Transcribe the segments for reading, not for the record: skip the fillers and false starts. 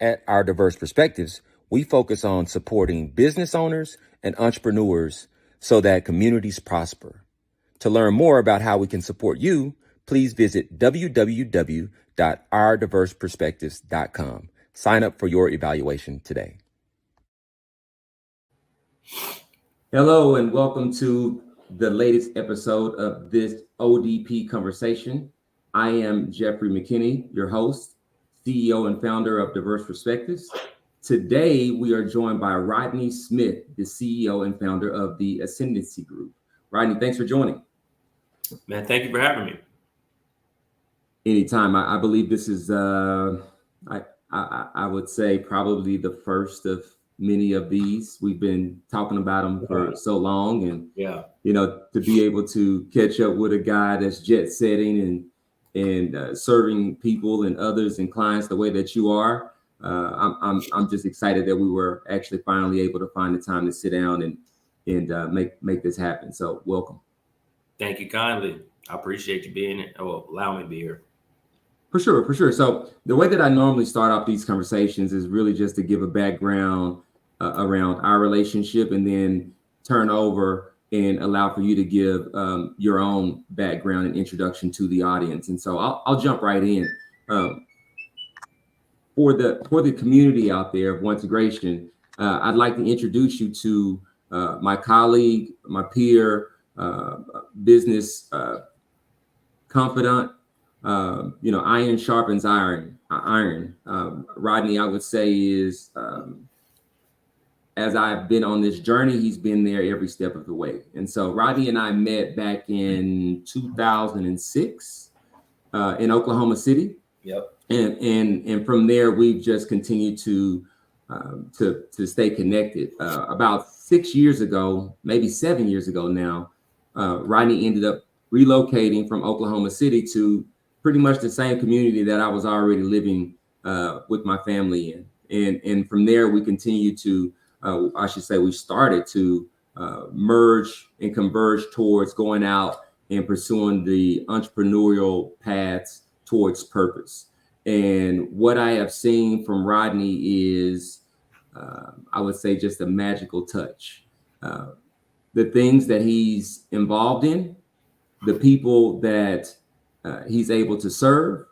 At Our Diverse Perspectives, we focus on supporting business owners and entrepreneurs so that communities prosper. To learn more about how we can support you, please visit www.ourdiverseperspectives.com. Sign up for your evaluation today. Hello, and welcome to the latest episode of this ODP conversation. I am Jeffrey McKinney, your host, CEO and founder of Diverse Perspectives. Today, we are joined by Rodney Smith, the CEO and founder of the Ascendancy Group. Rodney, thanks for joining. Man, thank you for having me. Anytime. I believe this is, I would say, probably the first of many of these. We've been talking about them for so long, and to be able to catch up with a guy that's jet setting and serving people and others and clients the way that you are. I'm just excited that we were actually finally able to find the time to sit down and make this happen. So welcome. Thank you kindly. I appreciate you allow me to be here. For sure. So the way that I normally start off these conversations is really just to give a background around our relationship, and then turn over and allow for you to give your own background and introduction to the audience. And so I'll jump right in. For the community out there of Ontegration, I'd like to introduce you to my colleague, my peer, business confidant. Iron sharpens iron. Rodney, I would say, is as I've been on this journey, he's been there every step of the way. And so Rodney and I met back in 2006 in Oklahoma City. Yep. And from there, we've just continued to stay connected. About 6 years ago, maybe 7 years ago now, Rodney ended up relocating from Oklahoma City to pretty much the same community that I was already living with my family in. And from there, we continued to, we started to merge and converge towards going out and pursuing the entrepreneurial paths towards purpose. And what I have seen from Rodney is, I would say, just a magical touch. The things that he's involved in, the people that he's able to serve,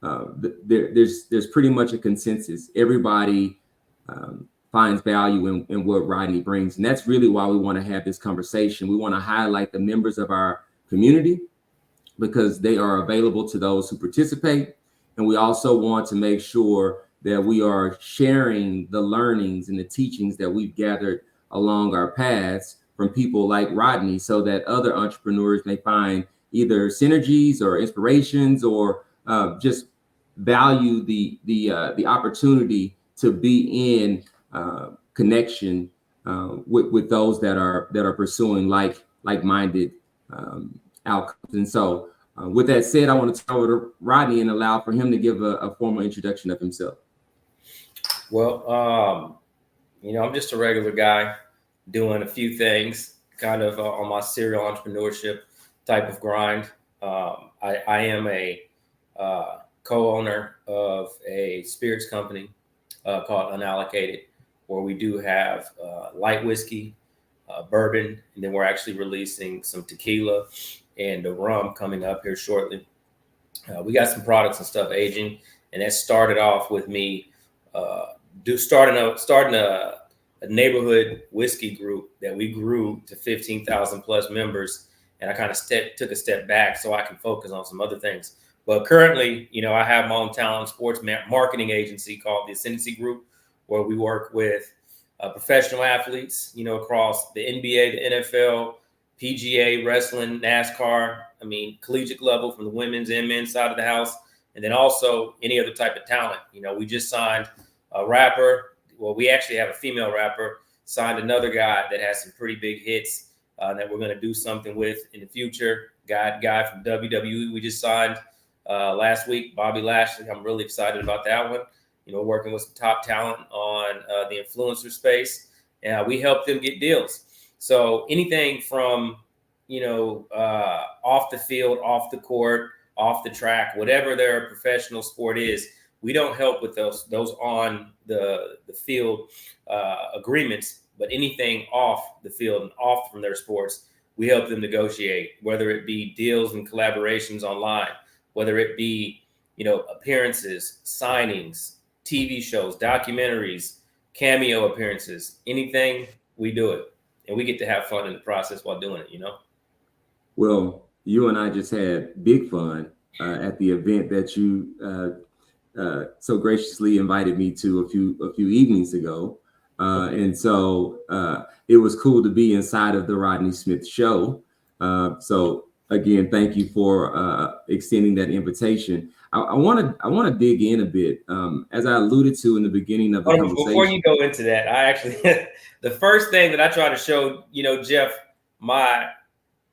there's pretty much a consensus. Everybody finds value in what Rodney brings. And that's really why we want to have this conversation. We want to highlight the members of our community because they are available to those who participate. And we also want to make sure that we are sharing the learnings and the teachings that we've gathered along our paths from people like Rodney, so that other entrepreneurs may find either synergies or inspirations, or just value the opportunity to be in connection with those that are pursuing like-minded outcomes. And so with that said, I want to turn over to Rodney and allow for him to give a formal introduction of himself. Well, I'm just a regular guy doing a few things, kind of on my serial entrepreneurship type of grind. I am a co-owner of a spirits company called Unallocated, where we do have light whiskey, bourbon, and then we're actually releasing some tequila and the rum coming up here shortly. We got some products and stuff aging, and that started off with me starting a neighborhood whiskey group that we grew to 15,000 plus members. And I kind of took a step back so I can focus on some other things. But currently, I have my own talent and sports marketing agency called the Ascendancy Group, where we work with professional athletes, across the NBA, the NFL, PGA, wrestling, NASCAR, collegiate level from the women's and men's side of the house. And then also any other type of talent. We just signed a rapper. Well, we actually have a female rapper, signed another guy that has some pretty big hits that we're going to do something with in the future. Guy from WWE we just signed last week, Bobby Lashley. I'm really excited about that one. Working with some top talent on the influencer space. We help them get deals. So anything from, off the field, off the court, off the track, whatever their professional sport is, We don't help with those on the field agreements, but anything off the field and off from their sports, we help them negotiate, whether it be deals and collaborations online, whether it be, appearances, signings, TV shows, documentaries, cameo appearances, anything, we do it. And we get to have fun in the process while doing it, Well, you and I just had big fun at the event that you so graciously invited me to a few evenings ago. And so it was cool to be inside of the Rodney Smith show. So again, thank you for extending that invitation. I want to dig in a bit, as I alluded to in the beginning of the conversation. Before you go into that, I actually the first thing that I try to show, Jeff, my,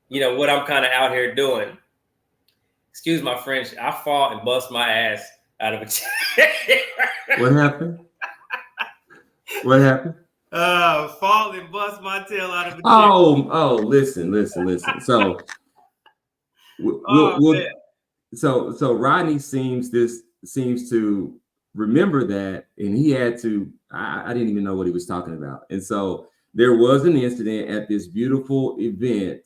what I'm kind of out here doing. Excuse my French. I fought and bust my ass out of a chair. What happened? What happened? Fall and bust my tail out of a chair. Oh, listen. So, so Rodney seems to remember that, and he had to. I didn't even know what he was talking about, and so there was an incident at this beautiful event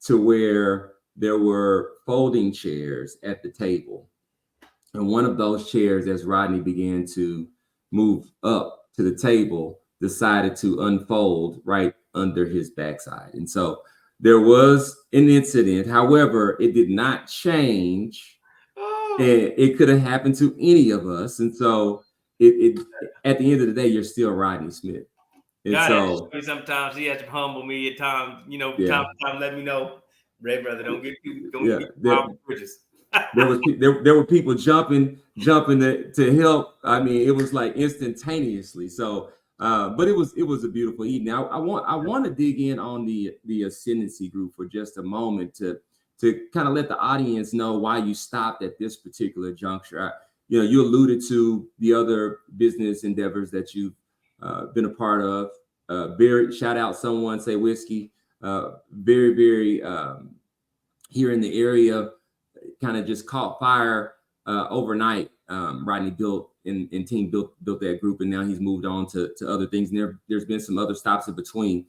to where there were folding chairs at the table, and one of those chairs, as Rodney began to move up to the table, decided to unfold right under his backside. And so there was an incident. However, it did not change. And it could have happened to any of us. And so it at the end of the day, you're still Rodney Smith. And so sometimes he has to humble me at times, time to time, let me know, Ray brother, don't get bridges. There were people jumping to help. I mean, it was like instantaneously. So, but it was a beautiful evening. I want to dig in on the Ascendancy Group for just a moment to kind of let the audience know why you stopped at this particular juncture. You alluded to the other business endeavors that you've been a part of. Shout out someone, Say Whisky. Very here in the area. Kind of just caught fire overnight. Rodney built and team built that group, and now he's moved on to other things. And there's been some other stops in between.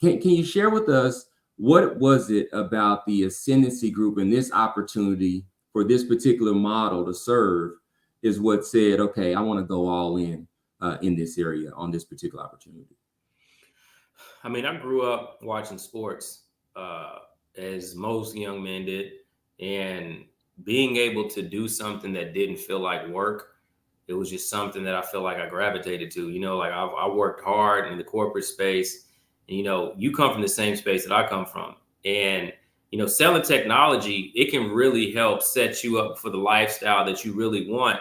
Can you share with us what was it about the Ascendancy Group and this opportunity for this particular model to serve is what said, okay, I want to go all in this area on this particular opportunity? I mean, I grew up watching sports as most young men did. And being able to do something that didn't feel like work, it was just something that I feel like I gravitated to. Like I worked hard in the corporate space. And, you come from the same space that I come from. And, selling technology, it can really help set you up for the lifestyle that you really want.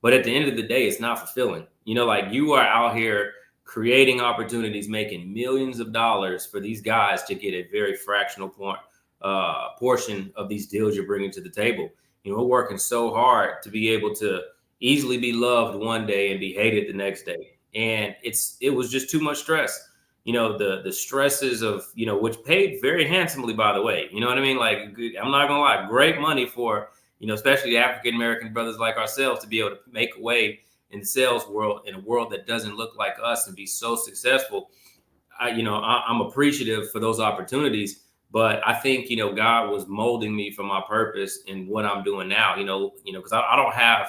But at the end of the day, it's not fulfilling. Like you are out here creating opportunities, making millions of dollars for these guys to get a very fractional portion of these deals you're bringing to the table. We're working so hard to be able to easily be loved one day and be hated the next day. And it was just too much stress. The stresses of, which paid very handsomely, by the way, you know what I mean? Like, I'm not gonna lie, great money for, especially the African-American brothers like ourselves to be able to make a way in the sales world, in a world that doesn't look like us, and be so successful. I'm appreciative for those opportunities. But I think, God was molding me for my purpose in what I'm doing now, because I don't have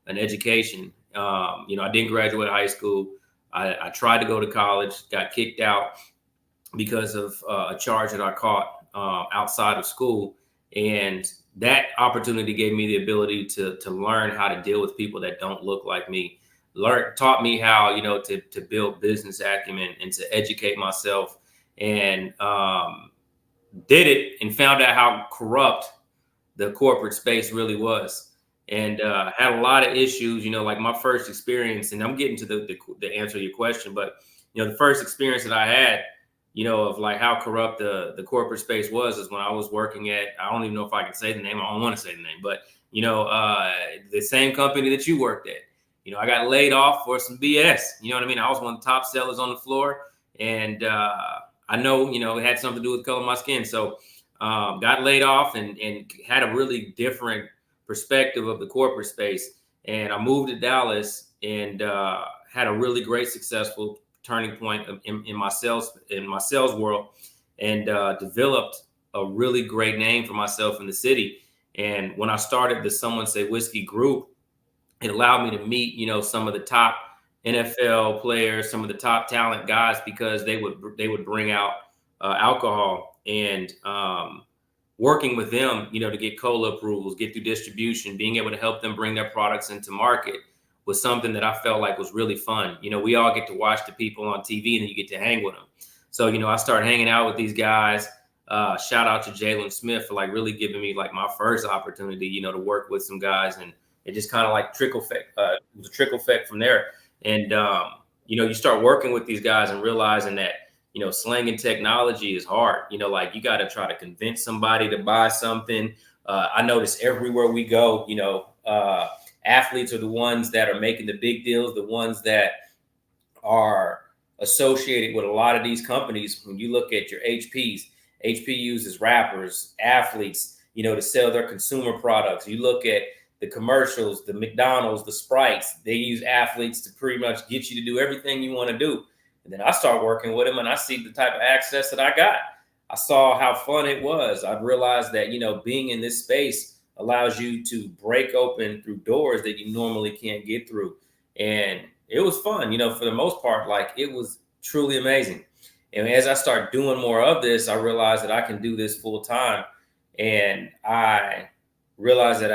an education. I didn't graduate high school. I tried to go to college, got kicked out because of a charge that I caught outside of school. And that opportunity gave me the ability to learn how to deal with people that don't look like me. Taught me how, to build business acumen and to educate myself. And did it and found out how corrupt the corporate space really was, and had a lot of issues. Like my first experience, and I'm getting to the answer to your question, but the first experience that I had, of like how corrupt the corporate space was, is when I was working at, I don't even know if I can say the name. I don't want to say the name, but the same company that you worked at. I got laid off for some BS. You know what I mean? I was one of the top sellers on the floor, and I know, it had something to do with the color of my skin. So got laid off and had a really different perspective of the corporate space. And I moved to Dallas and had a really great, successful turning point in my sales world, and developed a really great name for myself in the city. And when I started the Say Whisky group, it allowed me to meet, some of the top NFL players, some of the top talent guys, because they would bring out alcohol, and working with them, to get cola approvals, get through distribution, being able to help them bring their products into market was something that I felt like was really fun. We all get to watch the people on TV and then you get to hang with them. So, I started hanging out with these guys. Shout out to Rodney Smith for like really giving me like my first opportunity, to work with some guys, and it just kind of like trickle effect. It was a trickle effect from there. And, you start working with these guys and realizing that, slanging technology is hard. Like you got to try to convince somebody to buy something. I notice everywhere we go, athletes are the ones that are making the big deals, the ones that are associated with a lot of these companies. When you look at your HP uses rappers, athletes, to sell their consumer products. You look at the commercials, the McDonald's, the Sprites, they use athletes to pretty much get you to do everything you want to do. And then I start working with them and I see the type of access that I got. I saw how fun it was. I realized that, being in this space allows you to break open through doors that you normally can't get through. And it was fun, for the most part. Like, it was truly amazing. And as I start doing more of this, I realized that I can do this full time. And I realized that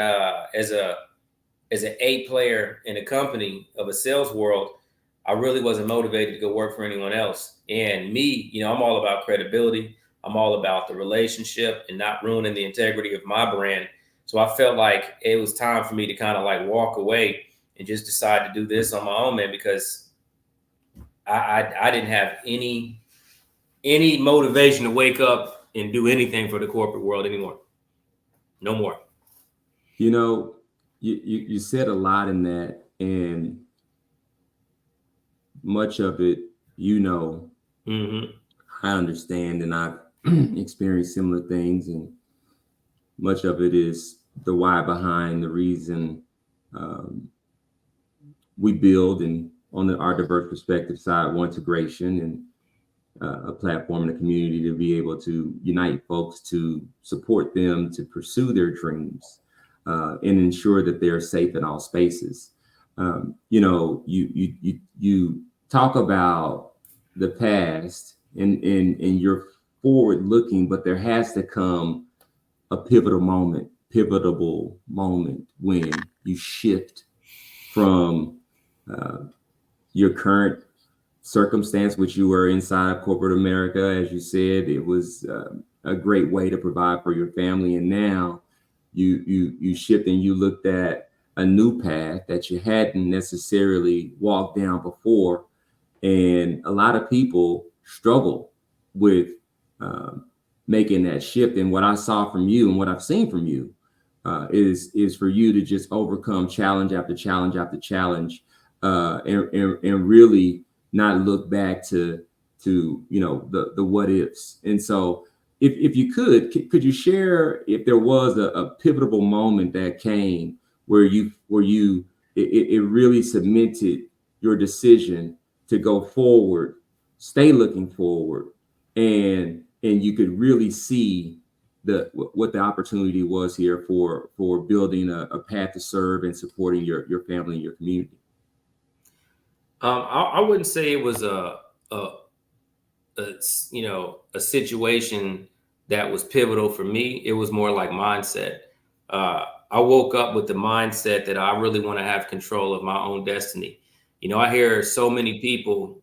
as an A player in a company of a sales world, I really wasn't motivated to go work for anyone else. And me, I'm all about credibility. I'm all about the relationship and not ruining the integrity of my brand. So I felt like it was time for me to kind of like walk away and just decide to do this on my own, man, because I didn't have any motivation to wake up and do anything for the corporate world anymore. No more. You said a lot in that, and much of it, Mm-hmm. I understand, and I've experienced similar things, and much of it is the why behind the reason we build, and on our diverse perspective side, one integration and a platform and a community to be able to unite folks, to support them to pursue their dreams, and ensure that they're safe in all spaces. You talk about the past and you're forward looking, but there has to come a pivotal moment when you shift from your current circumstance, which you were inside of corporate America. As you said, it was a great way to provide for your family, and now you shift and you looked at a new path that you hadn't necessarily walked down before. And a lot of people struggle with making that shift. And what I saw from you and what I've seen from you is for you to just overcome challenge after challenge after challenge, and really not look back to the what ifs. And so if you could you share if there was a pivotal moment that came where it really cemented your decision to go forward, stay looking forward, and you could really see what the opportunity was here for building a path to serve and supporting your family and your community? I wouldn't say it was a situation that was pivotal for me. It was more like mindset. I woke up with the mindset that I really want to have control of my own destiny. I hear so many people,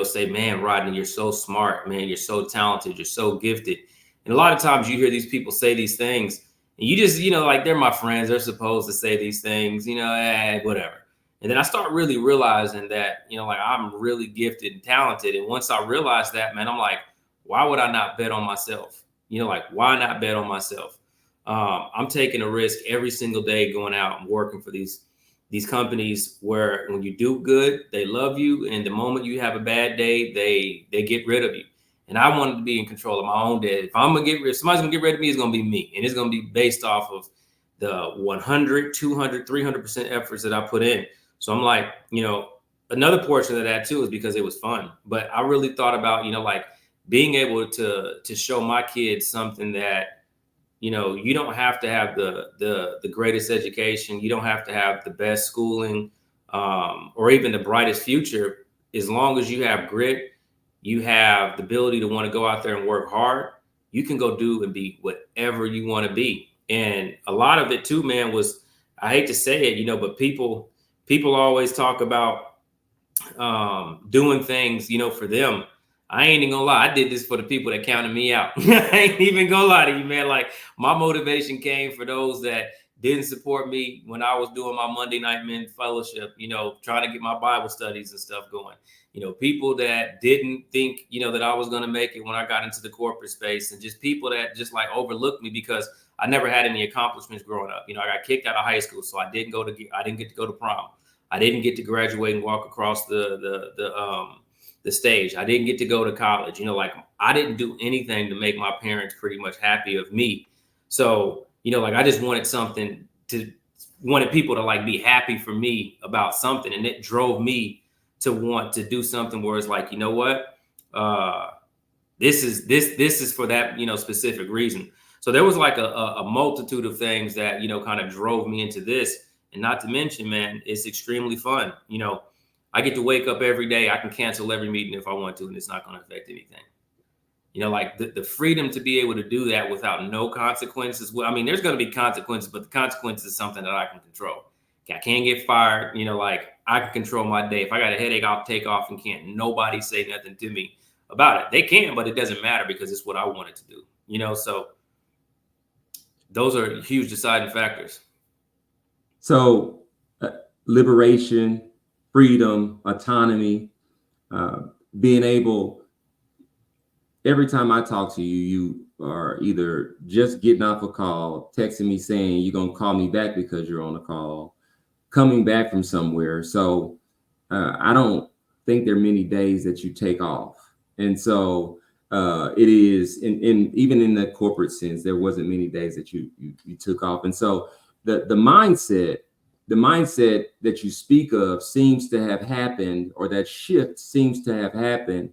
say, man, Rodney, you're so smart, man, you're so talented, you're so gifted. And a lot of times you hear these people say these things and you just, like they're my friends, they're supposed to say these things, whatever. And then I start really realizing that, like I'm really gifted and talented. And once I realized that, man, I'm like, why would I not bet on myself? Like, why not bet on myself? I'm taking a risk every single day going out and working for these companies where when you do good, they love you. And the moment you have a bad day, they get rid of you. And I wanted to be in control of my own day. If somebody's gonna get rid of me, it's gonna be me. And it's gonna be based off of the 100, 200, 300% efforts that I put in. So I'm like, another portion of that too is because it was fun. But I really thought about, like being able to show my kids something that, you don't have to have the greatest education. You don't have to have the best schooling, or even the brightest future. As long as you have grit, you have the ability to want to go out there and work hard, you can go do and be whatever you want to be. And a lot of it too, man, was, I hate to say it, but people always talk about doing things, for them. I ain't even gonna lie. I did this for the people that counted me out. I ain't even gonna lie to you, man. Like, my motivation came for those that didn't support me when I was doing my Monday night men fellowship, trying to get my Bible studies and stuff going. People that didn't think, that I was going to make it when I got into the corporate space, and just people that just like overlooked me because I never had any accomplishments growing up. I got kicked out of high school, so I didn't get to go to prom. I didn't get to graduate and walk across the stage. I didn't get to go to college. Like, I didn't do anything to make my parents pretty much happy of me. So, like, I just wanted people to like be happy for me about something. And it drove me to want to do something where it's like, what? This is for that, specific reason. So there was like a multitude of things that, kind of drove me into this. And not to mention, man, it's extremely fun. I get to wake up every day. I can cancel every meeting if I want to, and it's not going to affect anything. Like the freedom to be able to do that without no consequences. Well, I mean, there's going to be consequences, but the consequences is something that I can control. I can't get fired. Like, I can control my day. If I got a headache, I'll take off and can't nobody say nothing to me about it. They can, but it doesn't matter because it's what I wanted to do. So those are huge deciding factors. So liberation, freedom, autonomy, being able, every time I talk to you, you are either just getting off a call, texting me saying you're going to call me back because you're on a call, coming back from somewhere. So I don't think there are many days that you take off. And so it is, even in the corporate sense, there wasn't many days that you took off. And so the mindset that you speak of seems to have happened, or that shift seems to have happened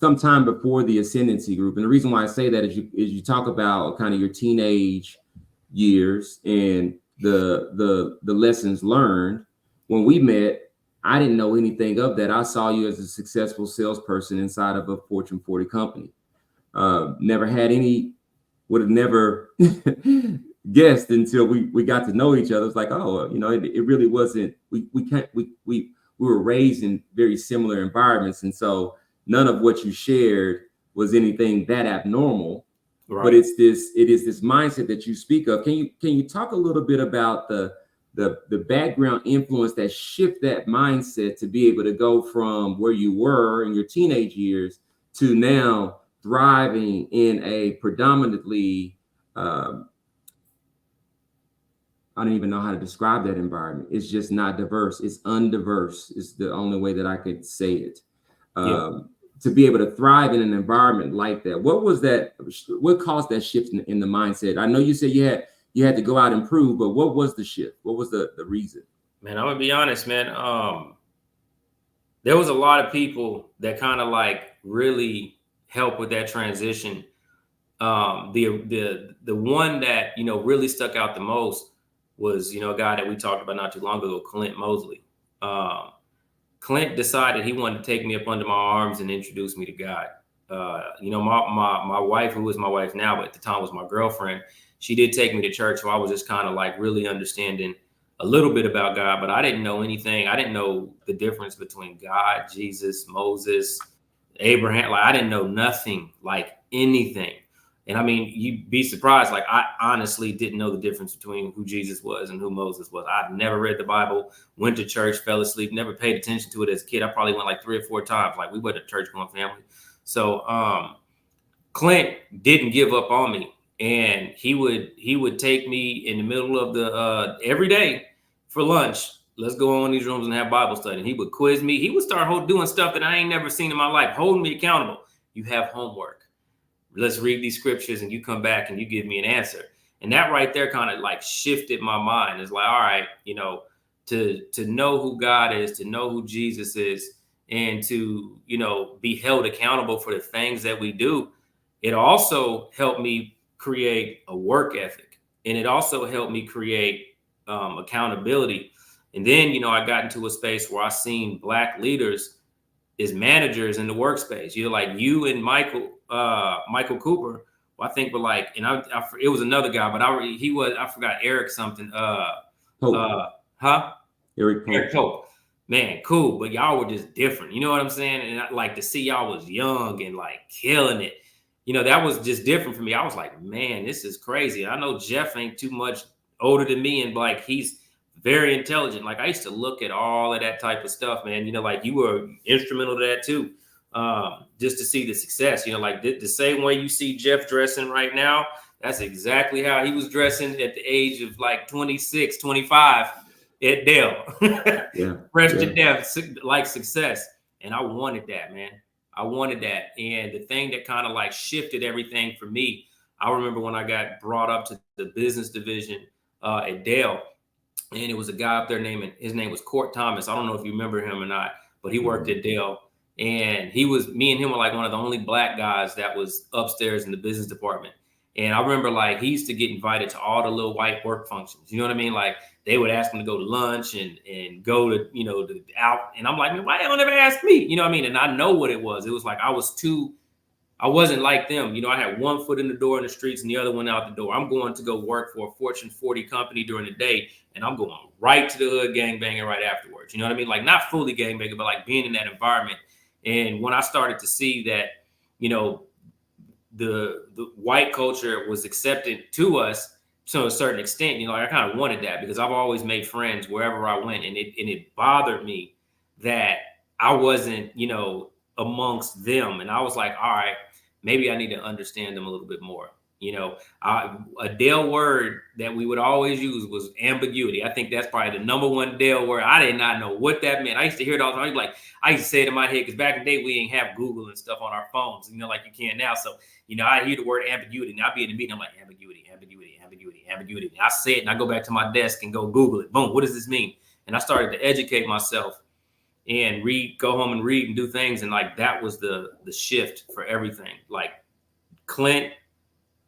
sometime before the Ascendancy Group. And the reason why I say that is you talk about kind of your teenage years and the lessons learned. When we met, I didn't know anything of that. I saw you as a successful salesperson inside of a Fortune 40 company. Would have never guessed until we got to know each other. It's like, oh, it really wasn't. We were raised in very similar environments, and so none of what you shared was anything that abnormal. Right. But it is this mindset that you speak of. Can you talk a little bit about the background influence that shift that mindset to be able to go from where you were in your teenage years to now thriving in a predominantly I don't even know how to describe that environment. It's just not diverse. It's undiverse. It's the only way that I could say it. To be able to thrive in an environment like that. What was that? What caused that shift in the mindset? I know you said you had to go out and prove, but what was the shift? What was the reason? Man, I'm gonna be honest, man. There was a lot of people that kind of like really helped with that transition. The one that really stuck out the most was a guy that we talked about not too long ago, Clint Mosley. Clint decided he wanted to take me up under my arms and introduce me to God. My wife, who is my wife now, but at the time was my girlfriend, she did take me to church. So I was just kind of like really understanding a little bit about God, but I didn't know anything. I didn't know the difference between God, Jesus, Moses, Abraham. Like, I didn't know nothing, like anything. And I mean, you'd be surprised. Like, I honestly didn't know the difference between who Jesus was and who Moses was. I'd never read the Bible, went to church, fell asleep, never paid attention to it as a kid. I probably went like 3 or 4 times. Like, we were a church going family. So Clint didn't give up on me. And he would take me in the middle of the every day for lunch. Let's go on these rooms and have Bible study. And he would quiz me. He would start doing stuff that I ain't never seen in my life, holding me accountable. You have homework. Let's read these scriptures and you come back and you give me an answer. And that right there kind of like shifted my mind. It's like, all right, to know who God is, to know who Jesus is, and to, be held accountable for the things that we do. It also helped me create a work ethic, and it also helped me create accountability. And then, I got into a space where I seen Black leaders as managers in the workspace. Like you and Michael Cooper. Well, I think were like, and it was another guy, but I forgot Eric something. Pope. Huh? Eric Pope. Pope. Man, cool. But y'all were just different. You know what I'm saying? And I like to see y'all was young and like killing it. That was just different for me. I was like, man, this is crazy. I know Jeff ain't too much older than me, and like he's very intelligent. Like I used to look at all of that type of stuff, man. Like you were instrumental to that too. Just to see the success, like the same way you see Jeff dressing right now, that's exactly how he was dressing at the age of like 26, 25 at Dell. Yeah. Fresh to death, like success. And I wanted that, man. I wanted that. And the thing that kind of like shifted everything for me, I remember when I got brought up to the business division at Dell, and it was a guy up there his name was Court Thomas. I don't know if you remember him or not, but he worked at Dell. And me and him were like one of the only Black guys that was upstairs in the business department. And I remember like he used to get invited to all the little white work functions. You know what I mean? Like they would ask him to go to lunch and go to, out. And I'm like, man, why they don't ever ask me? You know what I mean? And I know what it was. It was like I wasn't like them. I had one foot in the door in the streets and the other one out the door. I'm going to go work for a Fortune 40 company during the day, and I'm going right to the hood gangbanging right afterwards. You know what I mean? Like not fully gangbanging, but like being in that environment. And when I started to see that, the white culture was accepted to us to a certain extent, I kind of wanted that because I've always made friends wherever I went. And it bothered me that I wasn't, amongst them. And I was like, all right, maybe I need to understand them a little bit more. A Dale word that we would always use was ambiguity. I think that's probably the number one Dale word. I did not know what that meant. I used to hear it all the time. I used to say it in my head because back in the day we didn't have Google and stuff on our phones, like you can now. So, I hear the word ambiguity and I'll be in the meeting. I'm like, ambiguity. And I say it and I go back to my desk and go Google it. Boom. What does this mean? And I started to educate myself and go home and read and do things. And like, that was the shift for everything. Like Clint,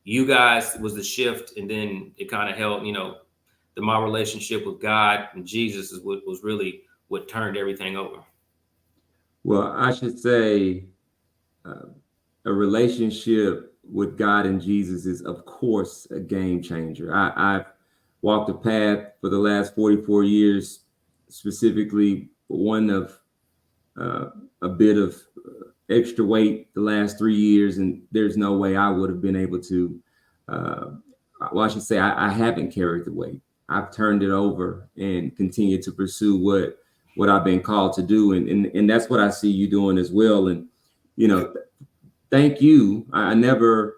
you guys was the shift. And then it kind of held, my relationship with God and Jesus is what was really what turned everything over. Well, I should say a relationship with God and Jesus is, of course, a game changer. I've walked a path for the last 44 years, specifically one of a bit of extra weight the last 3 years, and there's no way I would have been able to. Well, I should say I haven't carried the weight. I've turned it over and continued to pursue what I've been called to do, and that's what I see you doing as well. And thank you. I never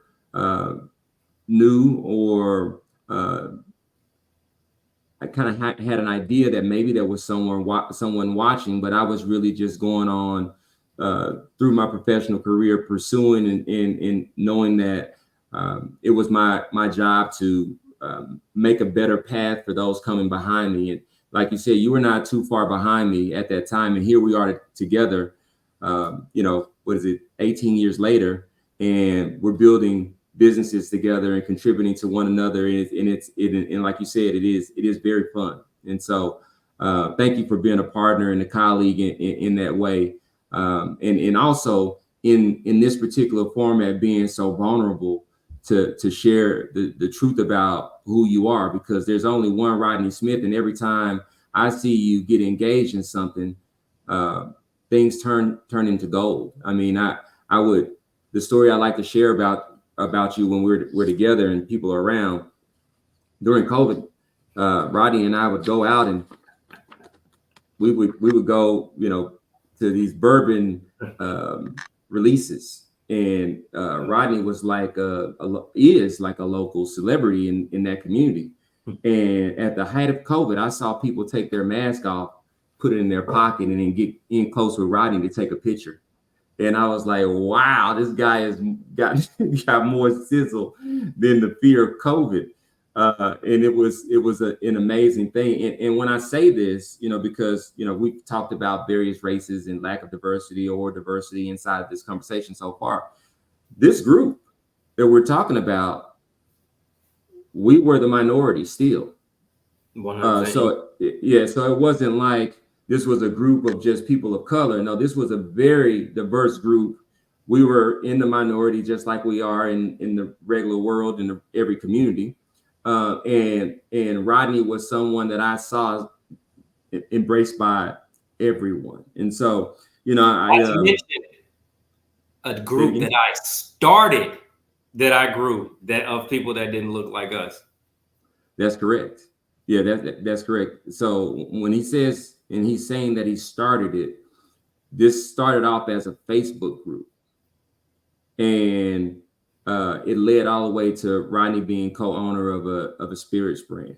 knew or I kind of had an idea that maybe there was someone watching, but I was really just going on through my professional career, pursuing and knowing that it was my job to make a better path for those coming behind me. And like you said, you were not too far behind me at that time. And here we are together, what is it, 18 years later, and we're building businesses together and contributing to one another. And like you said, it is very fun. And so thank you for being a partner and a colleague in that way. And also in this particular format, being so vulnerable to share the truth about who you are, because there's only one Rodney Smith. And every time I see you get engaged in something, things turn into gold. I mean, the story I like to share about you when we're together and people are around during COVID, Rodney and I would go out and we would go, to these bourbon releases. And Rodney was is like a local celebrity in that community. And at the height of COVID, I saw people take their mask off, put it in their pocket, and then get in close with Rodney to take a picture. And I was like, wow, this guy has got more sizzle than the fear of COVID. And it was an amazing thing. And when I say this, because we've talked about various races and lack of diversity or diversity inside of this conversation so far. This group that we're talking about, we were the minority still. 100%. So it wasn't like this was a group of just people of color. No, this was a very diverse group. We were in the minority, just like we are in the regular world, in every community. And Rodney was someone that I saw embraced by everyone. And so, I mentioned a group that I started, that I grew, that of people that didn't look like us. That's correct. Yeah, that's correct. So when he says, and he's saying that he started it, this started off as a Facebook group, and it led all the way to Rodney being co-owner of a spirits brand.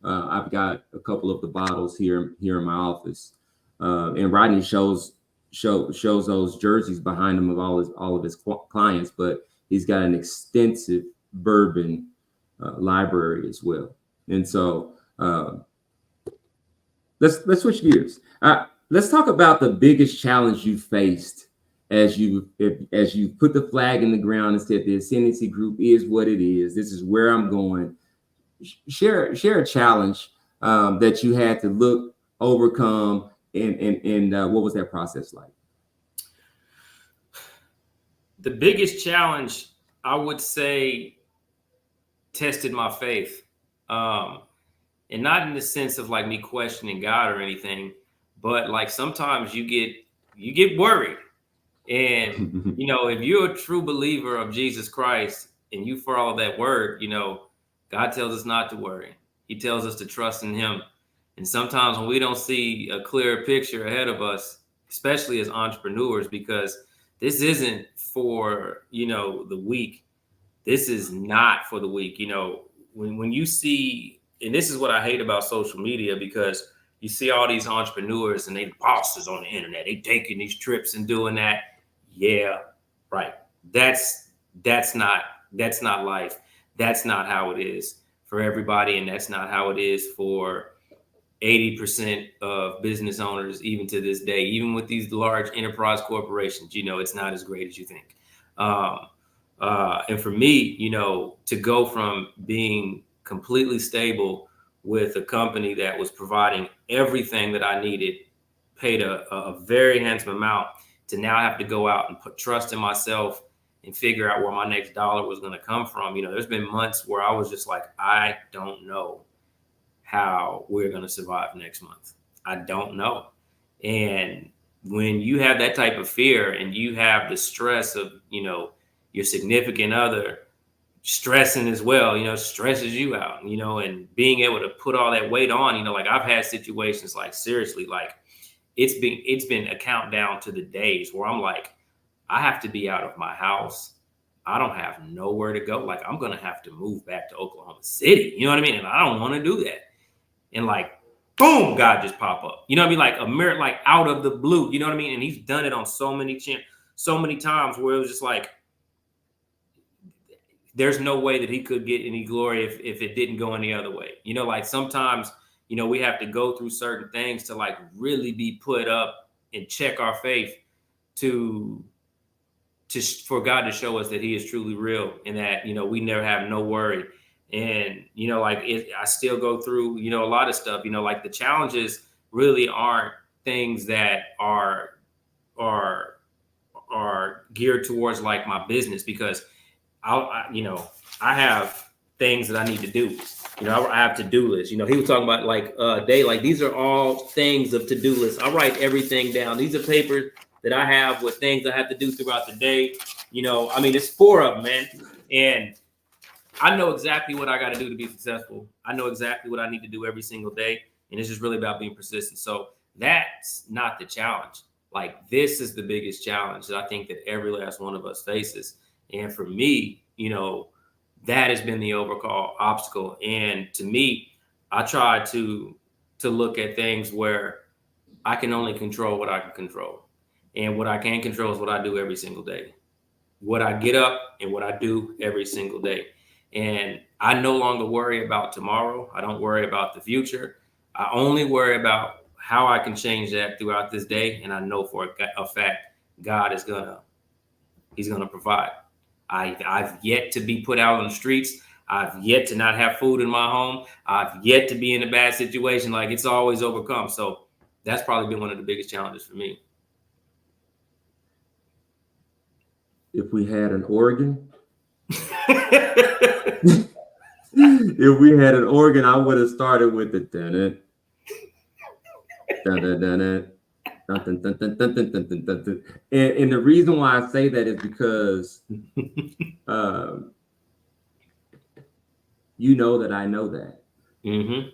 I've got a couple of the bottles here in my office, and Rodney shows those jerseys behind him of all of his clients, but he's got an extensive bourbon library as well. And so let's switch gears. Let's talk about the biggest challenge you faced as you put the flag in the ground and said the Ascendancy Group is what it is. This is where I'm going. Share a challenge that you had to overcome, and what was that process like? The biggest challenge, I would say, tested my faith. And not in the sense of like me questioning God or anything, but like sometimes you get worried. And, if you're a true believer of Jesus Christ and you follow that word, God tells us not to worry. He tells us to trust in him. And sometimes when we don't see a clear picture ahead of us, especially as entrepreneurs, because this isn't for, the weak. This is not for the weak. When you see, and this is what I hate about social media, because you see all these entrepreneurs and they bosses on the internet, they taking these trips and doing that. Yeah, right. That's not life. That's not how it is for everybody. And that's not how it is for 80% of business owners, even to this day, even with these large enterprise corporations, it's not as great as you think. And for me, to go from being completely stable with a company that was providing everything that I needed, paid a very handsome amount, to now have to go out and put trust in myself and figure out where my next dollar was going to come from. There's been months where I was just like, I don't know how we're going to survive next month. I don't know. And when you have that type of fear and you have the stress of, your significant other stressing as well, stresses you out, and being able to put all that weight on, like I've had situations like seriously, like it's been a countdown to the days where I'm like, I have to be out of my house. I don't have nowhere to go. Like I'm going to have to move back to Oklahoma City. You know what I mean? And I don't want to do that. And like, boom, God just pop up. You know what I mean? Like a mirror, like out of the blue. You know what I mean? And he's done it on so many times where it was just like, there's no way that he could get any glory if it didn't go any other way. Like sometimes, we have to go through certain things to like really be put up and check our faith for God to show us that he is truly real and that, we never have no worry. And, I still go through, a lot of stuff, like the challenges really aren't things that are geared towards like my business, because I have things that I need to do. I have to-do lists. He was talking about like day, like these are all things of to-do lists. I write everything down. These are papers that I have with things I have to do throughout the day. It's 4 of them, man. And I know exactly what I got to do to be successful. I know exactly what I need to do every single day. And it's just really about being persistent. So that's not the challenge. Like this is the biggest challenge that I think that every last one of us faces. And for me, that has been the overall obstacle. And to me, I try to look at things where I can only control what I can control. And what I can control is what I do every single day. What I get up and what I do every single day. And I no longer worry about tomorrow. I don't worry about the future. I only worry about how I can change that throughout this day. And I know for a fact, God is he's gonna provide. I've yet to be put out on the streets. I've yet to not have food in my home. I've yet to be in a bad situation. Like, it's always overcome. So that's probably been one of the biggest challenges for me. If we had an organ, if we had an organ, I would have started with the dun it, dun dun dun it. And the reason why I say that is because you know that I know that. Mm-hmm.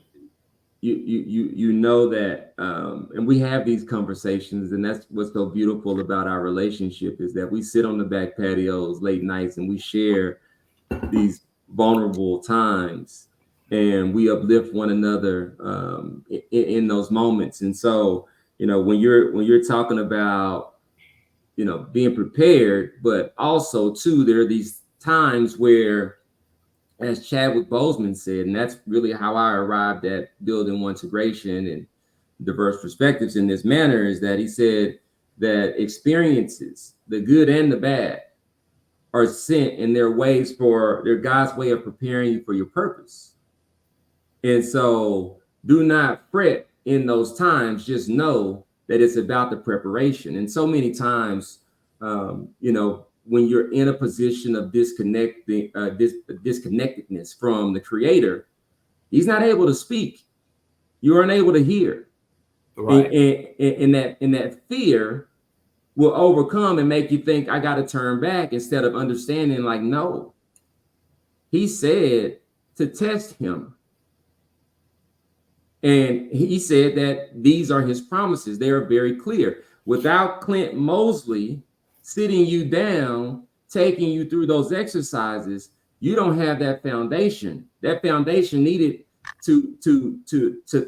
You know that, and we have these conversations, and that's what's so beautiful about our relationship, is that we sit on the back patios late nights and we share these vulnerable times, and we uplift one another in those moments. And so, when you're talking about, being prepared, but also too, there are these times where, as Chadwick Boseman said, and that's really how I arrived at building one integration and diverse perspectives in this manner, is that he said that experiences, the good and the bad, are sent in their ways they're God's way of preparing you for your purpose. And so do not fret in those times. Just know that it's about the preparation. And so many times, when you're in a position of disconnectedness from the Creator, He's not able to speak. You're unable to hear. Right. And that fear will overcome and make you think, I got to turn back, instead of understanding, like, no, He said to test Him. And He said that these are His promises. They are very clear. Without Clint Mosley sitting you down, taking you through those exercises, you don't have that foundation. That foundation needed to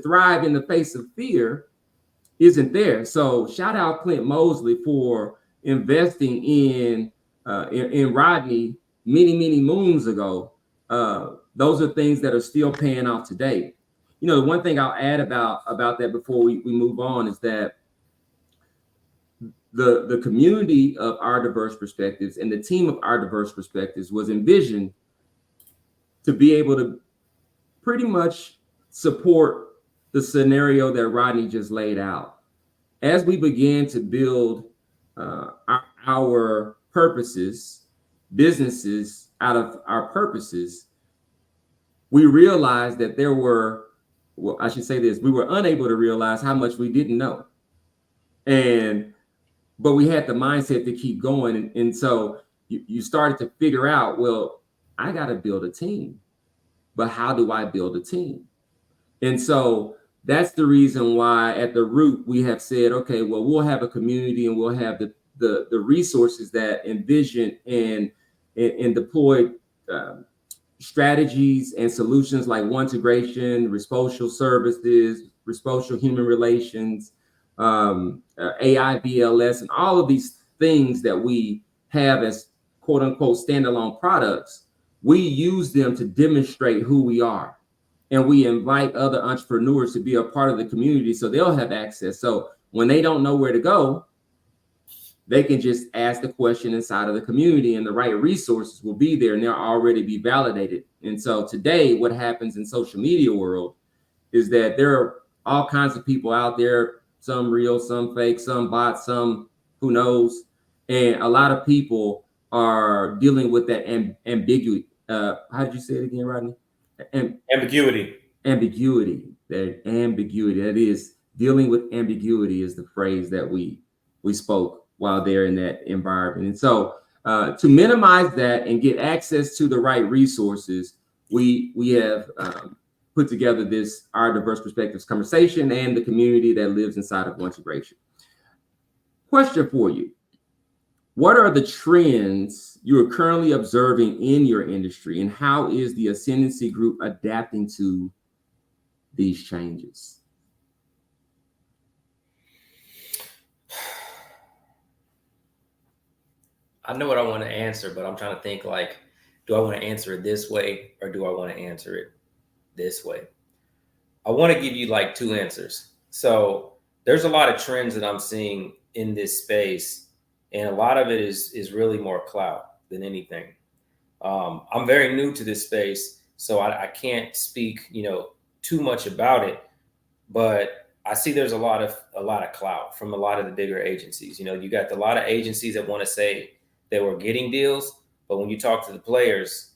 thrive in the face of fear isn't there. So shout out Clint Mosley for investing in Rodney many moons ago. Those are things that are still paying off today. The one thing I'll add about that before we move on is that the community of our diverse perspectives and the team of our diverse perspectives was envisioned to be able to pretty much support the scenario that Rodney just laid out. As we began to build our purposes, businesses out of our purposes, we realized that we were unable to realize how much we didn't know. But we had the mindset to keep going. And so you started to figure out, well, I got to build a team, but how do I build a team? And so that's the reason why at the root we have said, okay, well, we'll have a community and we'll have the resources that envision and deploy strategies and solutions like one integration, responsible services, responsible human relations, AI, BLS, and all of these things that we have as quote unquote standalone products. We use them to demonstrate who we are. And we invite other entrepreneurs to be a part of the community so they'll have access. So when they don't know where to go, they can just ask the question inside of the community, and the right resources will be there, and they'll already be validated. And so today, what happens in social media world is that there are all kinds of people out there, some real, some fake, some bots, some who knows. And a lot of people are dealing with that ambiguity. How did you say it again, Rodney? Ambiguity. That ambiguity. That is, dealing with ambiguity is the phrase that we spoke while they're in that environment. And so to minimize that and get access to the right resources, we have put together this Our Diverse Perspectives conversation and the community that lives inside of One Integration. Question for you. What are the trends you are currently observing in your industry, and how is the Ascendancy Group adapting to these changes? I know what I want to answer, but I'm trying to think, like, do I want to answer it this way or do I want to answer it this way? I want to give you like two answers. So there's a lot of trends that I'm seeing in this space, and a lot of it is really more clout than anything. I'm very new to this space, so I can't speak, too much about it. But I see there's a lot of clout from a lot of the bigger agencies. You got a lot of agencies that want to say they were getting deals, but when you talk to the players,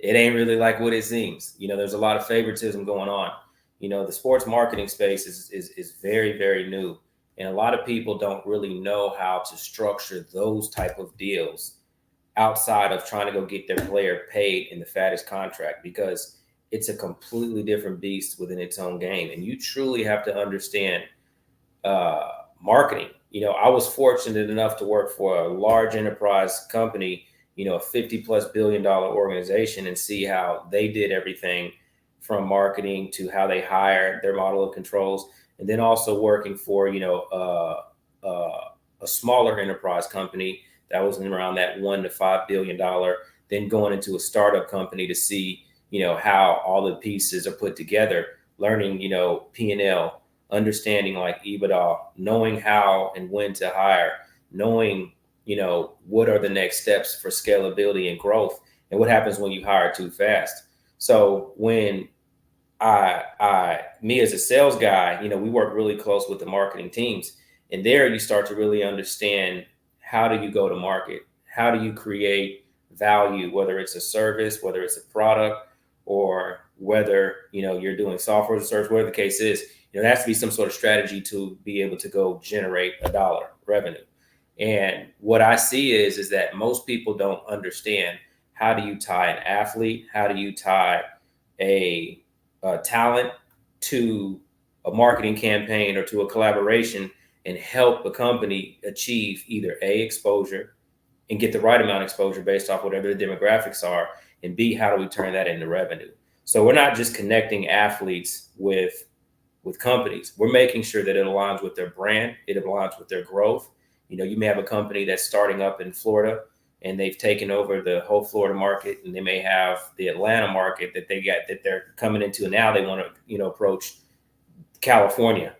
it ain't really like what it seems. There's a lot of favoritism going on. The sports marketing space is very, very new. And a lot of people don't really know how to structure those type of deals outside of trying to go get their player paid in the fattest contract, because it's a completely different beast within its own game. And you truly have to understand marketing. I was fortunate enough to work for a large enterprise company, a $50+ billion organization, and see how they did everything from marketing to how they hired, their model of controls, and then also working for, a smaller enterprise company that was around that $1 to $5 billion, then going into a startup company to see, how all the pieces are put together, learning, P&L, understanding like EBITDA, knowing how and when to hire, knowing, what are the next steps for scalability and growth, and what happens when you hire too fast. So when me as a sales guy, we work really close with the marketing teams, and there you start to really understand, how do you go to market? How do you create value, whether it's a service, whether it's a product, or whether, you're doing software as a service, whatever the case is, there has to be some sort of strategy to be able to go generate a dollar revenue. And what I see is that most people don't understand, how do you tie an athlete? How do you tie a talent to a marketing campaign or to a collaboration and help a company achieve either A, exposure and get the right amount of exposure based off whatever the demographics are, and B, how do we turn that into revenue? So we're not just connecting athletes with companies. We're making sure that it aligns with their brand, it aligns with their growth. You may have a company that's starting up in Florida and they've taken over the whole Florida market, and they may have the Atlanta market that they're coming into, and now they want to, approach California.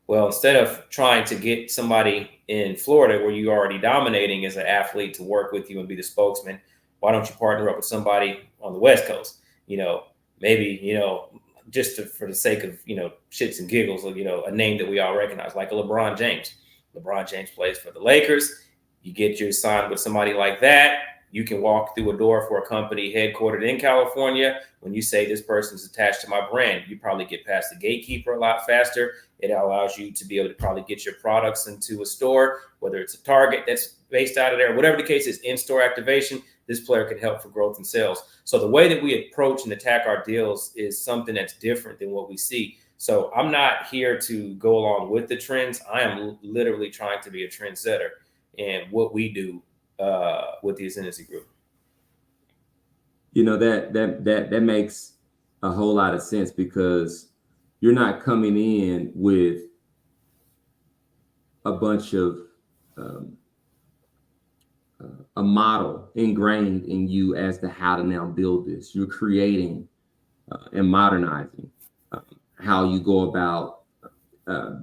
Well, instead of trying to get somebody in Florida where you're already dominating as an athlete to work with you and be the spokesman, why don't you partner up with somebody on the West Coast? Maybe, just for the sake of, shits and giggles, a name that we all recognize, like a LeBron James. LeBron James plays for the Lakers. You get you signed with somebody like that, you can walk through a door for a company headquartered in California. When you say this person's attached to my brand, you probably get past the gatekeeper a lot faster. It allows you to be able to probably get your products into a store, whether it's a Target that's based out of there, whatever the case is, in-store activation. This player can help for growth and sales. So the way that we approach and attack our deals is something that's different than what we see. So I'm not here to go along with the trends. I am literally trying to be a trendsetter in what we do with the Ascendancy Group. That makes a whole lot of sense, because you're not coming in with a bunch of a model ingrained in you as to how to now build this. You're creating and modernizing how you go about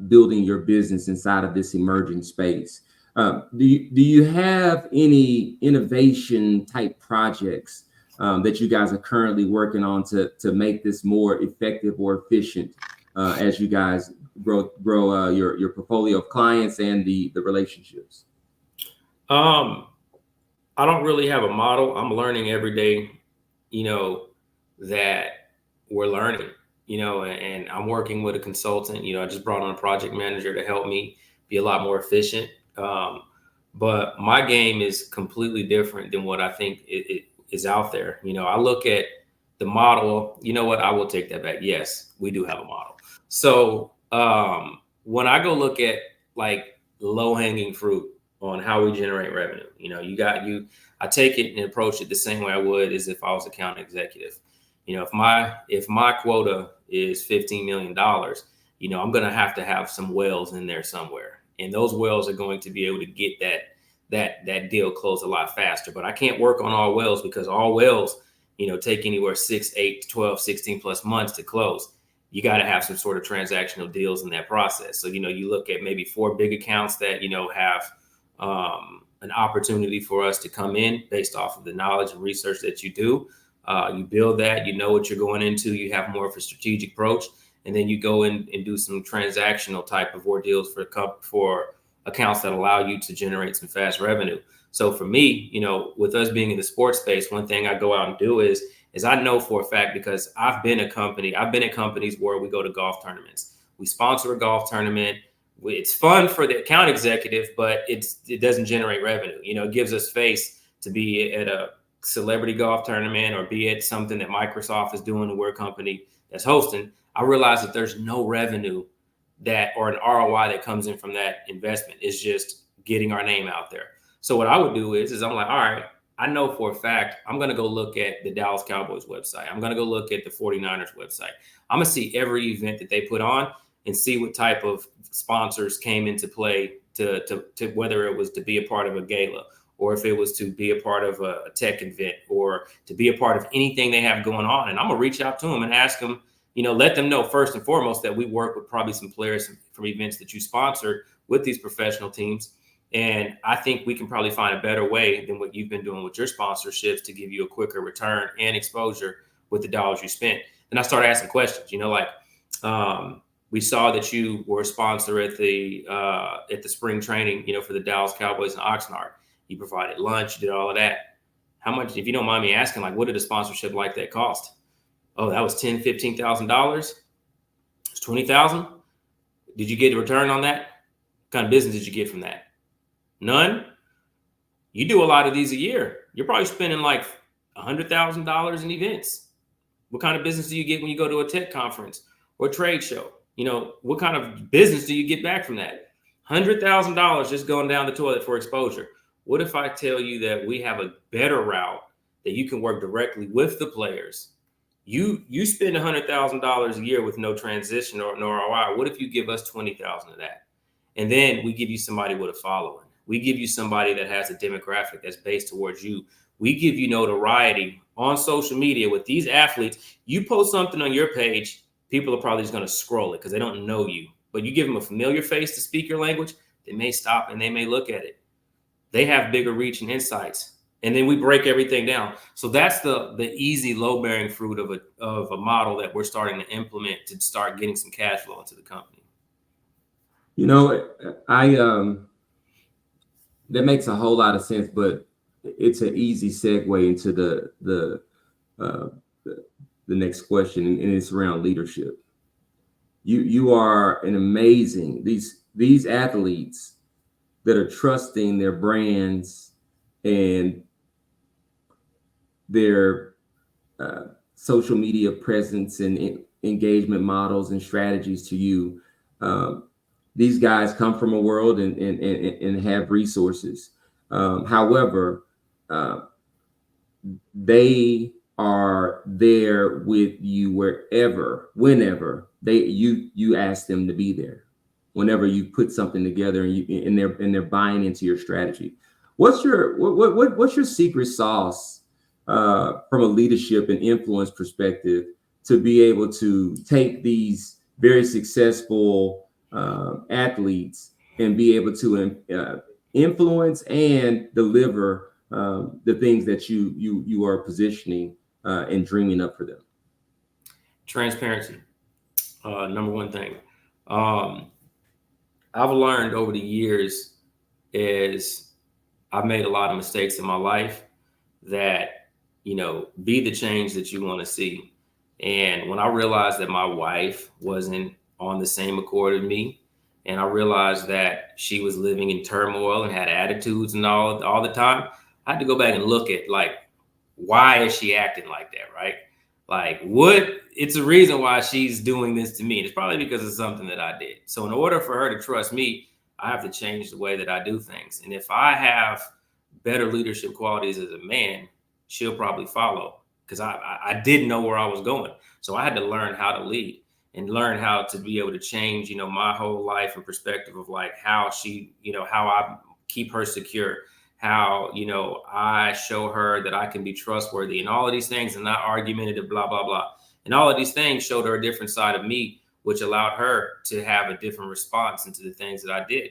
building your business inside of this emerging space. Do you have any innovation type projects that you guys are currently working on to make this more effective or efficient as you guys grow your portfolio of clients and the relationships? I don't really have a model. I'm learning every day, that we're learning, and I'm working with a consultant. I just brought on a project manager to help me be a lot more efficient. But my game is completely different than what I think it is out there. I look at the model. You know what? I will take that back. Yes, we do have a model. So when I go look at like low hanging fruit on how we generate revenue, I take it and approach it the same way I would as if I was account executive. If my quota is $15 million, I'm going to have some wells in there somewhere. And those wells are going to be able to get that deal close a lot faster. But I can't work on all wells because all wells, take anywhere 6, 8, 12, 16 plus months to close. You got to have some sort of transactional deals in that process. So, you look at maybe 4 big accounts that, have an opportunity for us to come in based off of the knowledge and research that you do. You build that, you know what you're going into, you have more of a strategic approach, and then you go in and do some transactional type of ordeals for accounts that allow you to generate some fast revenue. So for me, with us being in the sports space, one thing I go out and do is I know for a fact, because I've been at companies where we go to golf tournaments. We sponsor a golf tournament. It's fun for the account executive, but it doesn't generate revenue. It gives us face to be at a celebrity golf tournament or be it something that Microsoft is doing, and we're a company that's hosting. I realize that there's no revenue or an ROI that comes in from that investment. It's just getting our name out there. So what I would do is I'm like, all right, I know for a fact I'm going to go look at the Dallas Cowboys website. I'm going to go look at the 49ers website. I'm going to see every event that they put on and see what type of sponsors came into play to whether it was to be a part of a gala, or if it was to be a part of a tech event, or to be a part of anything they have going on. And I'm going to reach out to them and ask them, let them know first and foremost that we work with probably some players from events that you sponsored with these professional teams. And I think we can probably find a better way than what you've been doing with your sponsorships to give you a quicker return and exposure with the dollars you spent. And I started asking questions, we saw that you were a sponsor at the spring training, for the Dallas Cowboys in Oxnard. You provided lunch, you did all of that. How much, if you don't mind me asking, what did a sponsorship like that cost? Oh, that was $10,000, $15,000. It's $20,000. Did you get a return on that? What kind of business did you get from that? None. You do a lot of these a year. You're probably spending like $100,000 in events. What kind of business do you get when you go to a tech conference or a trade show? What kind of business do you get back from that? $100,000 just going down the toilet for exposure. What if I tell you that we have a better route that you can work directly with the players? You spend $100,000 a year with no transition or no ROI. What if you give us $20,000 of that? And then we give you somebody with a following. We give you somebody that has a demographic that's based towards you. We give you notoriety on social media with these athletes. You post something on your page, people are probably just going to scroll it because they don't know you. But you give them a familiar face to speak your language, they may stop and they may look at it. They have bigger reach and insights. And then we break everything down. So that's the easy, low-bearing fruit of a model that we're starting to implement to start getting some cash flow into the company. That makes a whole lot of sense, but it's an easy segue into the next question, and it's around leadership. You are an amazing, these athletes that are trusting their brands and their social media presence and engagement models and strategies to you. These guys come from a world and have resources. However, they are there with you whenever you ask them to be there. Whenever you put something together and they're buying into your strategy. What's your secret sauce from a leadership and influence perspective to be able to take these very successful athletes and be able to influence and deliver the things that you are positioning and dreaming up for them? Transparency, number one thing. I've learned over the years is I've made a lot of mistakes in my life that, be the change that you want to see. And when I realized that my wife wasn't on the same accord as me, and I realized that she was living in turmoil and had attitudes and all the time, I had to go back and look at why is she acting like that, right? It's a reason why she's doing this to me. It's probably because of something that I did. So in order for her to trust me, I have to change the way that I do things. And if I have better leadership qualities as a man, she'll probably follow, because I didn't know where I was going. So I had to learn how to lead and learn how to be able to change, my whole life and perspective of how she, how I keep her secure, how, I show her that I can be trustworthy and all of these things and not argumentative, blah, blah, blah. And all of these things showed her a different side of me, which allowed her to have a different response into the things that I did.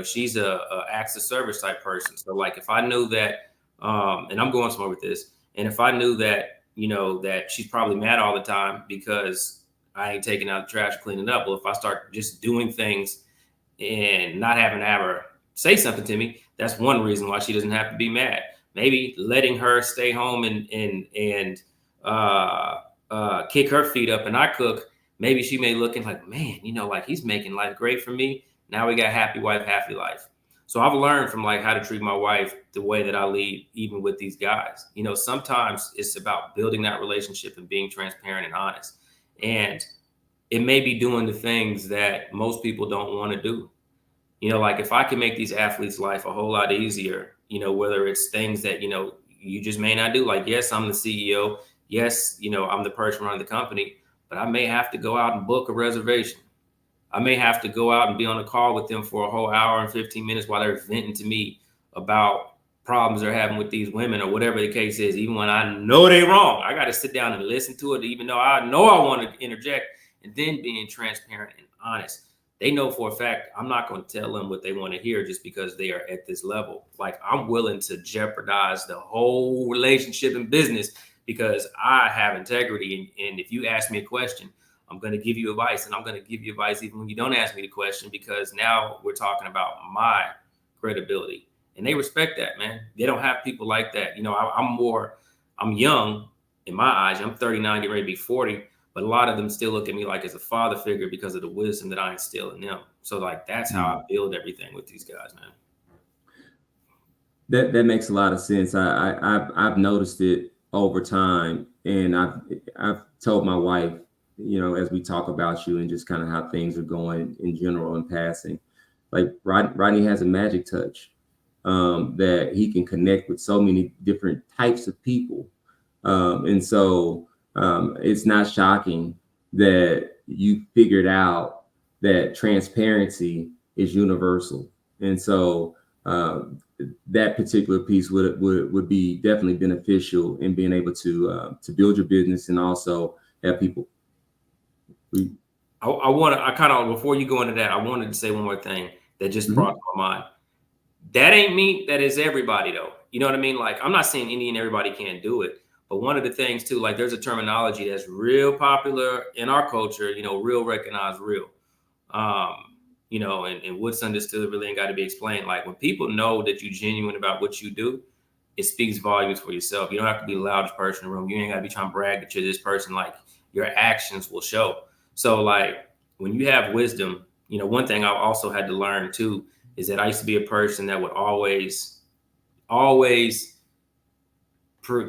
She's a acts of service type person. So like, if I knew that, and I'm going somewhere with this, and if I knew that, that she's probably mad all the time because I ain't taking out the trash, cleaning up. Well, if I start just doing things and not having to have her say something to me, that's one reason why she doesn't have to be mad. Maybe letting her stay home and kick her feet up and I cook. Maybe she may look and like, man, like he's making life great for me. Now we got happy wife, happy life. So I've learned from like how to treat my wife the way that I lead, even with these guys. Sometimes it's about building that relationship and being transparent and honest. And it may be doing the things that most people don't want to do. Like if I can make these athletes' life a whole lot easier, whether it's things that, you just may not do. Like, yes, I'm the CEO. Yes, I'm the person running the company, but I may have to go out and book a reservation. I may have to go out and be on a call with them for a whole hour and 15 minutes while they're venting to me about problems they're having with these women or whatever the case is. Even when I know they're wrong, I got to sit down and listen to it, even though I know I want to interject, and then being transparent and honest. They know for a fact I'm not going to tell them what they want to hear just because they are at this level. Like, I'm willing to jeopardize the whole relationship and business because I have integrity. And if you ask me a question, I'm going to give you advice, and I'm going to give you advice even when you don't ask me the question, because now we're talking about my credibility, and they respect that, man. They don't have people like that. I'm young in my eyes. I'm 39, getting ready to be 40, but a lot of them still look at me like as a father figure because of the wisdom that I instill in them. So like, that's how I build everything with these guys, man. That makes a lot of sense. I've noticed it over time, and I've told my wife, as we talk about you and just kind of how things are going in general and passing, like Rodney has a magic touch that he can connect with so many different types of people. And so it's not shocking that you figured out that transparency is universal. And so that particular piece would be definitely beneficial in being able to build your business and also have people. Before you go into that, I wanted to say one more thing that just brought to my mind. That ain't me. That is everybody, though. You know what I mean? Like, I'm not saying any and everybody can't do it, but one of the things too, like, there's a terminology that's real popular in our culture. Real recognize real. And what's understood really ain't got to be explained. Like, when people know that you're genuine about what you do, it speaks volumes for yourself. You don't have to be the loudest person in the room. You ain't got to be trying to brag that you're this person. Like, your actions will show. So like, when you have wisdom, one thing I also had to learn too is that I used to be a person that would always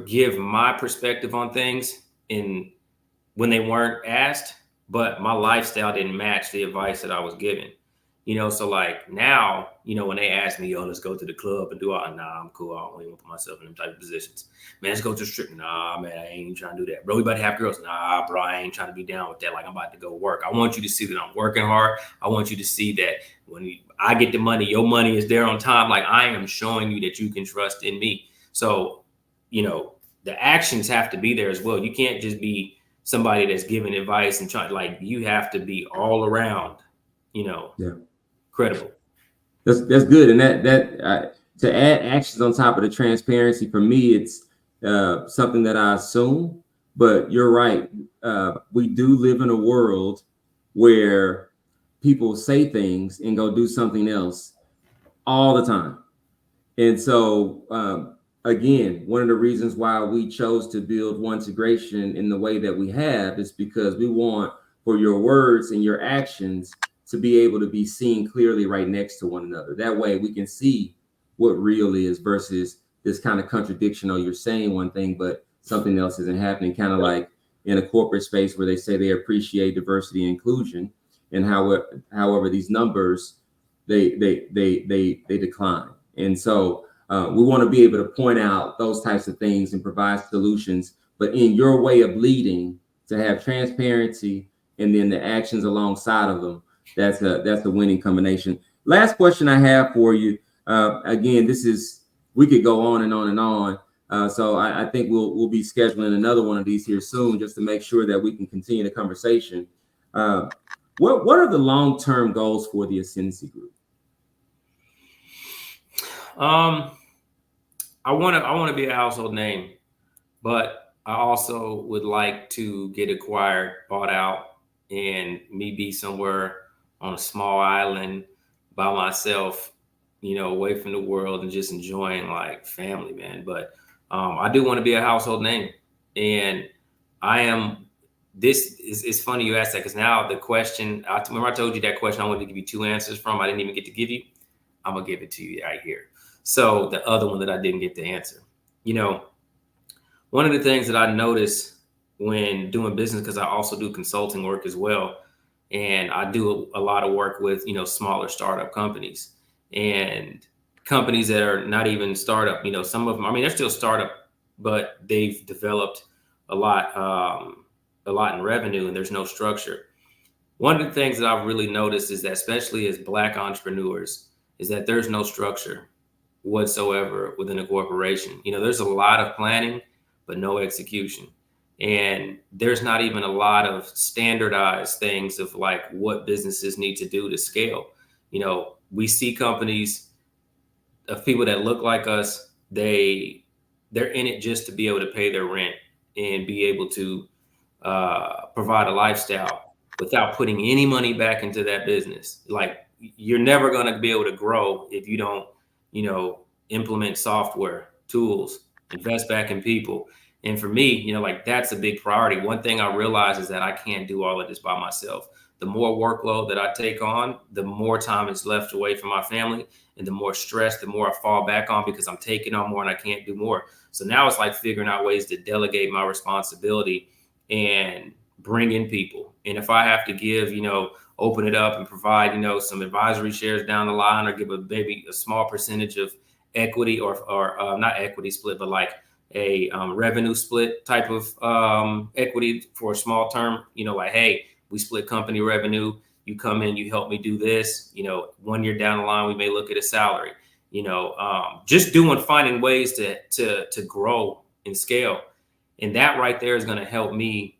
give my perspective on things when they weren't asked, but my lifestyle didn't match the advice that I was given. So like now, when they ask me, let's go to the club and do all, nah, I'm cool. I don't even put myself in them type of positions. Man, let's go to the strip. Nah, man, I ain't trying to do that. Bro, we about to have girls. Nah, bro, I ain't trying to be down with that. Like, I'm about to go work. I want you to see that I'm working hard. I want you to see that when I get the money, your money is there on time. Like, I am showing you that you can trust in me. So, the actions have to be there as well. You can't just be somebody that's giving advice and trying, like, you have to be all around, credible. That's good. And that to add actions on top of the transparency, for me, it's something that I assume, but you're right. We do live in a world where people say things and go do something else all the time. And so, again, one of the reasons why we chose to build One Integration in the way that we have is because we want for your words and your actions to be able to be seen clearly right next to one another. That way we can see what real is versus this kind of contradiction, or you're saying one thing, but something else isn't happening. Kind of like in a corporate space where they say they appreciate diversity and inclusion, and however these numbers, they decline. And so we want to be able to point out those types of things and provide solutions, but in your way of leading, to have transparency and then the actions alongside of them, that's a winning combination. Last question I have for you. Again, we could go on and on and on. So I think we'll be scheduling another one of these here soon, just to make sure that we can continue the conversation. What are the long-term goals for the Ascendancy Group? I want to be a household name, but I also would like to get acquired, bought out, and me be somewhere on a small island by myself, away from the world and just enjoying like family, man. But I do want to be a household name, and I am. It's funny you asked that, because now the question, remember I told you that question I wanted to give you two answers from. I didn't even get to give you. I'm gonna give it to you right here. So the other one that I didn't get to answer, one of the things that I noticed when doing business, because I also do consulting work as well, and I do a lot of work with, smaller startup companies and companies that are not even startup. Some of them, I mean, they're still startup, but they've developed a lot in revenue, and there's no structure. One of the things that I've really noticed is that, especially as Black entrepreneurs, is that there's no structure whatsoever within a corporation. There's a lot of planning, but no execution. And there's not even a lot of standardized things of like what businesses need to do to scale. We see companies of people that look like us, they're in it just to be able to pay their rent and be able to provide a lifestyle without putting any money back into that business. Like, you're never going to be able to grow if you don't, implement software, tools, invest back in people. And for me, like, that's a big priority. One thing I realize is that I can't do all of this by myself. The more workload that I take on, the more time is left away from my family, and the more stress, the more I fall back on, because I'm taking on more and I can't do more. So now it's like figuring out ways to delegate my responsibility and bring in people. And if I have to give, open it up and provide, some advisory shares down the line, or give maybe a small percentage of equity, or not equity split, but like a revenue split type of equity for a small term, like, hey, we split company revenue. You come in, you help me do this. 1 year down the line, we may look at a salary. Just finding ways to grow and scale. And that right there is going to help me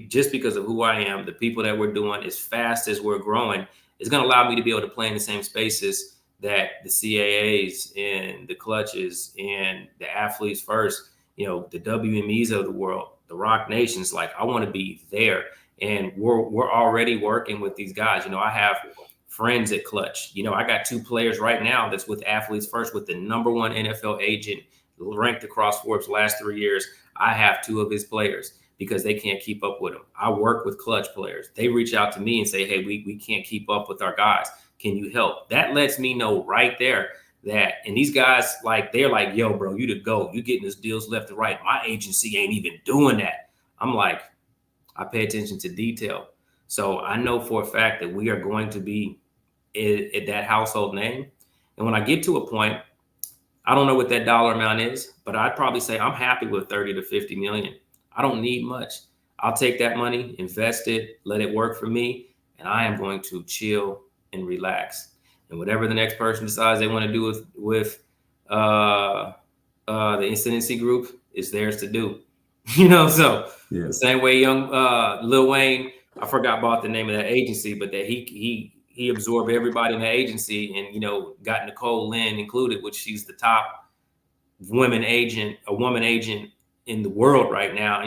just because of who I am. The people that we're doing, as fast as we're growing, is going to allow me to be able to play in the same spaces that the CAAs and the Clutches and the Athletes First, the WMEs of the world, the Rock Nations. Like, I want to be there. And we're already working with these guys. I have friends at Clutch. I got 2 players right now that's with Athletes First, with the #1 NFL agent ranked across Forbes last 3 years. I have 2 of his players because they can't keep up with him. I work with Clutch players. They reach out to me and say, hey, we can't keep up with our guys. Can you help? That lets me know right there that, and these guys, like, they're like, yo, bro, you the GOAT. You getting us deals left and right. My agency ain't even doing that. I'm like, I pay attention to detail. So I know for a fact that we are going to be at that household name. And when I get to a point, I don't know what that dollar amount is, but I'd probably say I'm happy with 30 to 50 million. I don't need much. I'll take that money, invest it, let it work for me, and I am going to chill and relax. And whatever the next person decides they want to do with the Ascendancy Group is theirs to do. So yeah. The same way young Lil Wayne, I forgot about the name of that agency, but that he absorbed everybody in the agency, and got Nicole Lynn included, which she's the top woman agent in the world right now.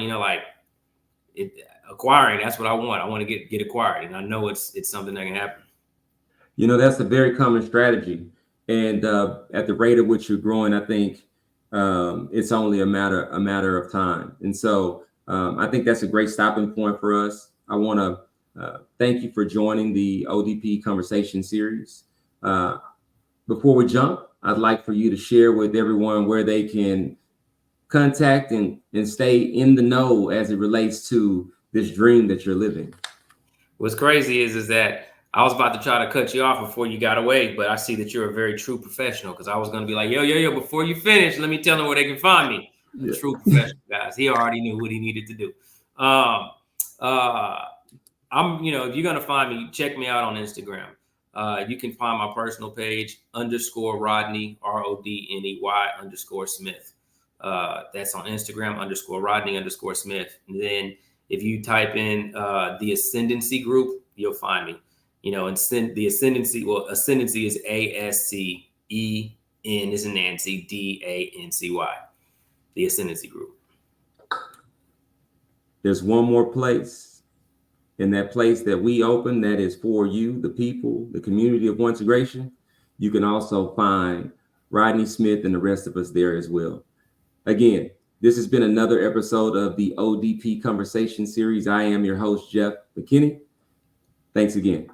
Acquiring, that's what I want. I want to get acquired, and I know it's something that can happen. That's a very common strategy, and at the rate at which you're growing, I think it's only a matter of time. And so I think that's a great stopping point for us. I want to thank you for joining the ODP Conversation Series. Before we jump, I'd like for you to share with everyone where they can contact and stay in the know as it relates to this dream that you're living. What's crazy is that I was about to try to cut you off before you got away, but I see that you're a very true professional, because I was going to be like, yo, before you finish, let me tell them where they can find me. A true professional, guys. He already knew what he needed to do. I'm, if you're going to find me, check me out on Instagram. You can find my personal page _Rodney, RODNEY_Smith. That's on Instagram _Rodney_Smith. And then if you type in the Ascendancy Group, you'll find me. And the Ascendancy, Ascendancy is ASCEN is in Nancy, DANCY. The Ascendancy Group. There's one more place, and that place that we open that is for you, the people, the community of Ontegration. You can also find Rodney Smith and the rest of us there as well. Again, this has been another episode of the ODP Conversation Series. I am your host, Jeff McKinney. Thanks again.